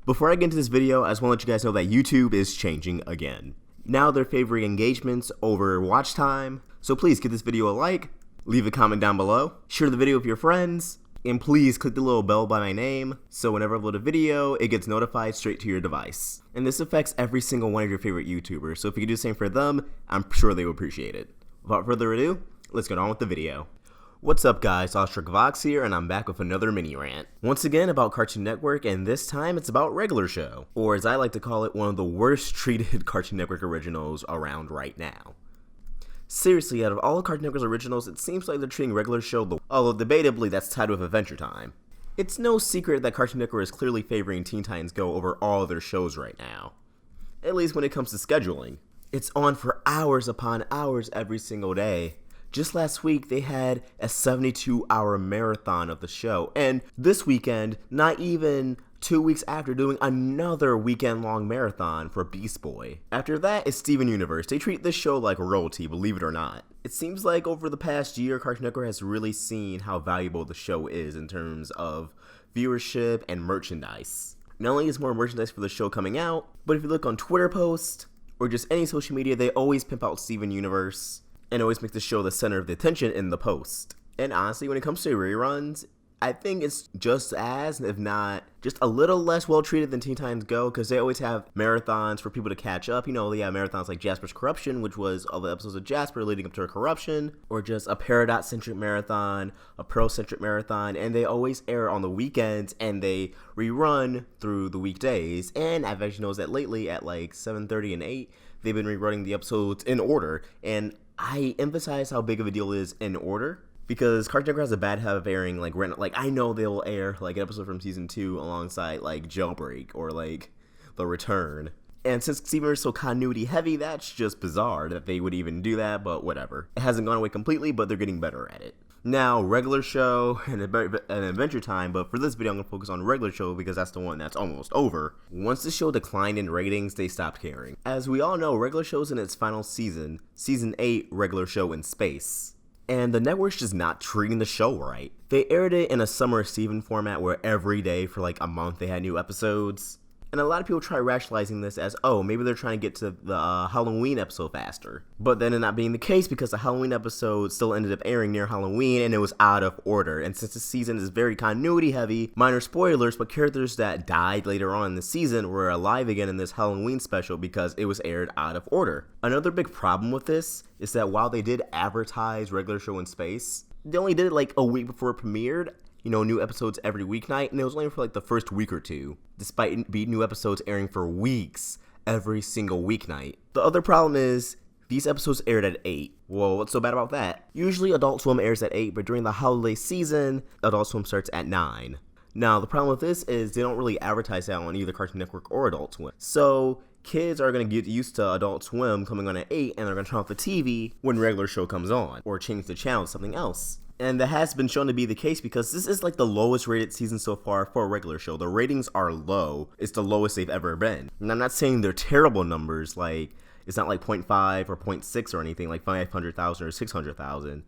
Before I get into this video, I just want to let you guys know that YouTube is changing again. Now they're favoring engagements over watch time, so please give this video a like, leave a comment down below, share the video with your friends, and please click the little bell by my name, so whenever I upload a video, it gets notified straight to your device. And this affects every single one of your favorite YouTubers, so if you could do the same for them, I'm sure they will appreciate it. Without further ado, let's get on with the video. What's up guys, Vox here, and I'm back with another mini rant. Once again about Cartoon Network, and this time it's about Regular Show, or as I like to call it, one of the worst treated Cartoon Network originals around right now. Seriously, out of all of Cartoon Network's originals, it seems like they're treating Regular Show, although debatably that's tied with Adventure Time. It's no secret that Cartoon Network is clearly favoring Teen Titans Go over all of their shows right now. At least when it comes to scheduling. It's on for hours upon hours every single day. Just last week, they had a 72-hour marathon of the show, and this weekend, not even 2 weeks after, doing another weekend-long marathon for Beast Boy. After that is Steven Universe. They treat this show like royalty, believe it or not. It seems like over the past year, Cartoon Network has really seen how valuable the show is in terms of viewership and merchandise. Not only is more merchandise for the show coming out, but if you look on Twitter posts, or just any social media, they always pimp out Steven Universe, and always make the show the center of the attention in the post. And honestly, when it comes to reruns, I think it's just as, if not just a little less well treated than Teen Titans Go, because they always have marathons for people to catch up. You know, they have marathons like Jasper's Corruption, which was all the episodes of Jasper leading up to her corruption, or just a Peridot-centric marathon, a Pearl-centric marathon, and they always air on the weekends, and they rerun through the weekdays. And I've actually noticed that lately at like 7:30 and 8, they've been rerunning the episodes in order, and I emphasize how big of a deal it is in order, because Cartoon Network has a bad habit of airing like I know they'll air like an episode from season 2 alongside like Jailbreak or like The Return. And since Steven is so continuity heavy, that's just bizarre that they would even do that, but whatever. It hasn't gone away completely, but they're getting better at it. Now, Regular Show and Adventure Time, but for this video I'm going to focus on Regular Show because that's the one that's almost over. Once the show declined in ratings, they stopped caring. As we all know, Regular Show's in its final season, Season 8, Regular Show in Space. And the network's just not treating the show right. They aired it in a Summer of Steven format where every day for like a month they had new episodes. And a lot of people try rationalizing this as, oh, maybe they're trying to get to the Halloween episode faster. But then it not being the case because the Halloween episode still ended up airing near Halloween and it was out of order. And since the season is very continuity heavy, minor spoilers, but characters that died later on in the season were alive again in this Halloween special because it was aired out of order. Another big problem with this is that while they did advertise Regular Show in Space, they only did it like a week before it premiered. You know, new episodes every weeknight, and it was only for like the first week or two, despite new episodes airing for weeks every single weeknight. The other problem is, these episodes aired at 8. Well, what's so bad about that? Usually Adult Swim airs at 8, but during the holiday season, Adult Swim starts at 9. Now, the problem with this is they don't really advertise that on either Cartoon Network or Adult Swim. So, kids are going to get used to Adult Swim coming on at 8, and they're going to turn off the TV when Regular Show comes on, or change the channel to something else. And that has been shown to be the case because this is like the lowest rated season so far for a Regular Show. The ratings are low. It's the lowest they've ever been. And I'm not saying they're terrible numbers, like it's not like 0.5 or 0.6 or anything like 500,000 or 600,000.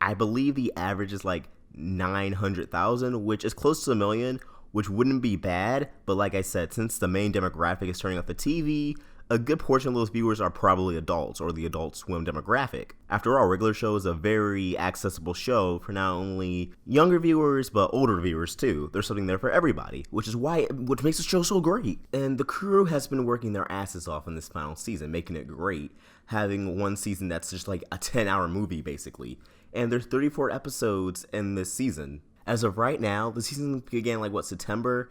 I believe the average is like 900,000, which is close to a million, which wouldn't be bad. But like I said, since the main demographic is turning off the TV, a good portion of those viewers are probably adults or the Adult Swim demographic. After all, Regular Show is a very accessible show for not only younger viewers, but older viewers too. There's something there for everybody, which makes the show so great. And the crew has been working their asses off in this final season, making it great, having one season that's just like a 10-hour movie basically. And there's 34 episodes in this season. As of right now, the season began like September?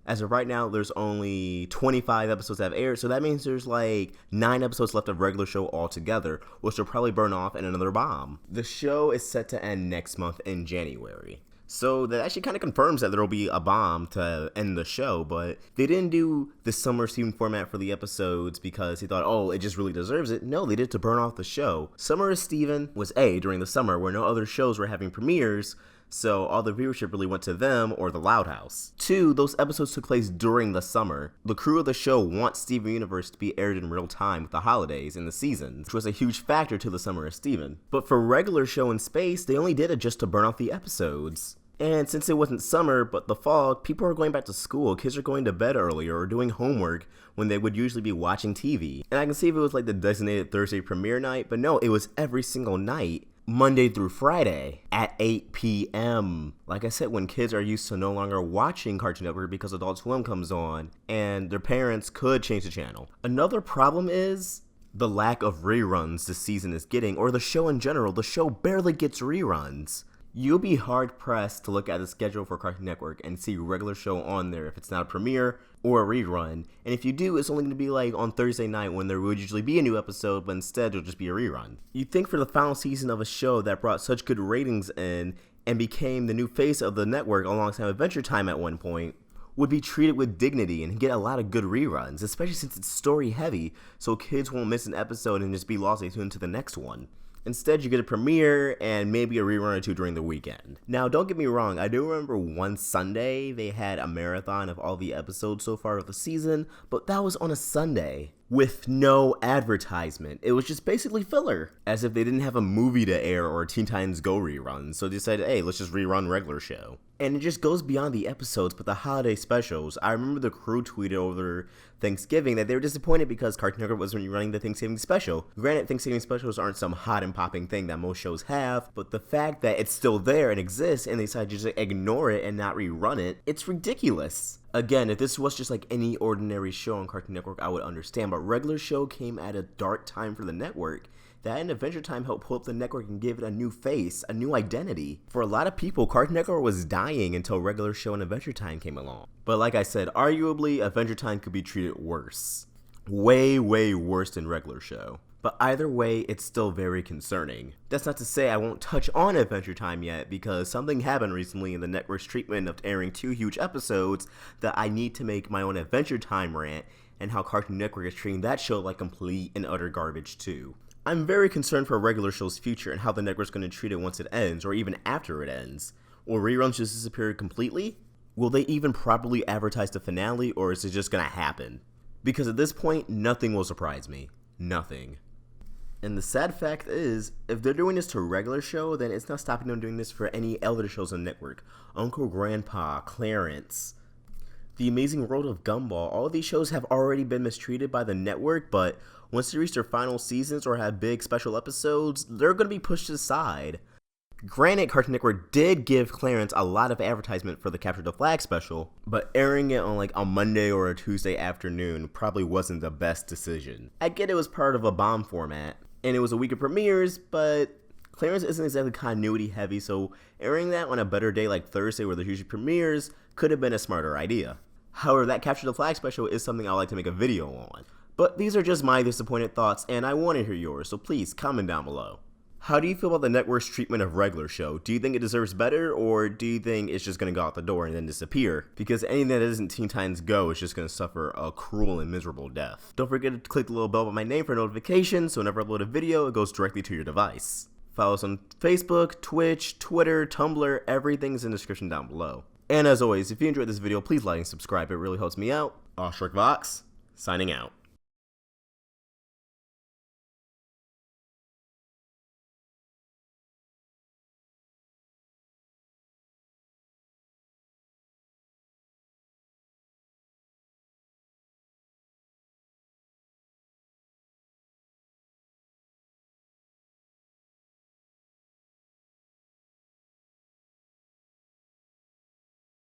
As of right now, there's only 25 episodes that have aired, so that means there's like 9 episodes left of Regular Show altogether, which will probably burn off in another bomb. The show is set to end next month in January. So that actually kind of confirms that there will be a bomb to end the show, but they didn't do the Summer Steven format for the episodes because they thought, oh, it just really deserves it. No, they did it to burn off the show. Summer of Steven was during the summer where no other shows were having premieres, so all the viewership really went to them or the Loud House. 2, those episodes took place during the summer. The crew of the show wants Steven Universe to be aired in real time with the holidays and the seasons, which was a huge factor to the Summer of Steven. But for Regular Show in Space, they only did it just to burn off the episodes. And since it wasn't summer, but the fall, people are going back to school, kids are going to bed earlier or doing homework when they would usually be watching TV. And I can see if it was like the designated Thursday premiere night, but no, it was every single night, Monday through Friday at 8 p.m. Like I said, when kids are used to no longer watching Cartoon Network because Adult Swim comes on and their parents could change the channel. Another problem is the lack of reruns the season is getting, or the show in general. The show barely gets reruns. You'll be hard-pressed to look at the schedule for Cartoon Network and see a regular show on there if it's not a premiere or a rerun. And if you do, it's only going to be like on Thursday night when there would usually be a new episode, but instead it'll just be a rerun. You'd think for the final season of a show that brought such good ratings in and became the new face of the network alongside Adventure Time at one point, would be treated with dignity and get a lot of good reruns, especially since it's story heavy, so kids won't miss an episode and just be lost and tuned to the next one. Instead, you get a premiere and maybe a rerun or two during the weekend. Now, don't get me wrong, I do remember one Sunday they had a marathon of all the episodes so far of the season, but that was on a Sunday with no advertisement. It was just basically filler, as if they didn't have a movie to air or a Teen Titans Go rerun, so they said, hey, let's just rerun regular show. And it just goes beyond the episodes, but the holiday specials. I remember the crew tweeted over Thanksgiving that they were disappointed because Cartoon Network wasn't running the Thanksgiving special. Granted, Thanksgiving specials aren't some hot and popping thing that most shows have, but the fact that it's still there and exists and they decided to just ignore it and not rerun it, it's ridiculous. Again, if this was just like any ordinary show on Cartoon Network, I would understand, but regular show came at a dark time for the network. That and Adventure Time helped pull up the network and give it a new face, a new identity. For a lot of people, Cartoon Network was dying until regular show and Adventure Time came along. But like I said, arguably, Adventure Time could be treated worse. Way, way worse than regular show. But either way, it's still very concerning. That's not to say I won't touch on Adventure Time yet, because something happened recently in the network's treatment of airing 2 huge episodes that I need to make my own Adventure Time rant, and how Cartoon Network is treating that show like complete and utter garbage too. I'm very concerned for a regular show's future and how the network's going to treat it once it ends, or even after it ends. Will reruns just disappear completely? Will they even properly advertise the finale, or is it just going to happen? Because at this point, nothing will surprise me. Nothing. And the sad fact is, if they're doing this to a regular show, then it's not stopping them doing this for any other shows on the network. Uncle Grandpa, Clarence, The Amazing World of Gumball, all of these shows have already been mistreated by the network, but once they reach their final seasons or have big special episodes, they're going to be pushed aside. Granted, Cartoon Network did give Clarence a lot of advertisement for the Capture the Flag special, but airing it on like a Monday or a Tuesday afternoon probably wasn't the best decision. I get it was part of a bomb format, and it was a week of premieres, but Clarence isn't exactly continuity heavy, so airing that on a better day like Thursday where there's usually premieres could have been a smarter idea. However, that Capture the Flag special is something I'd like to make a video on. But these are just my disappointed thoughts, and I want to hear yours, so please comment down below. How do you feel about the network's treatment of regular show? Do you think it deserves better, or do you think it's just going to go out the door and then disappear? Because anything that isn't Teen Titans Go is just going to suffer a cruel and miserable death. Don't forget to click the little bell by my name for notifications, so whenever I upload a video, it goes directly to your device. Follow us on Facebook, Twitch, Twitter, Tumblr, everything's in the description down below. And as always, if you enjoyed this video, please like and subscribe, it really helps me out. Shrek Vox, signing out.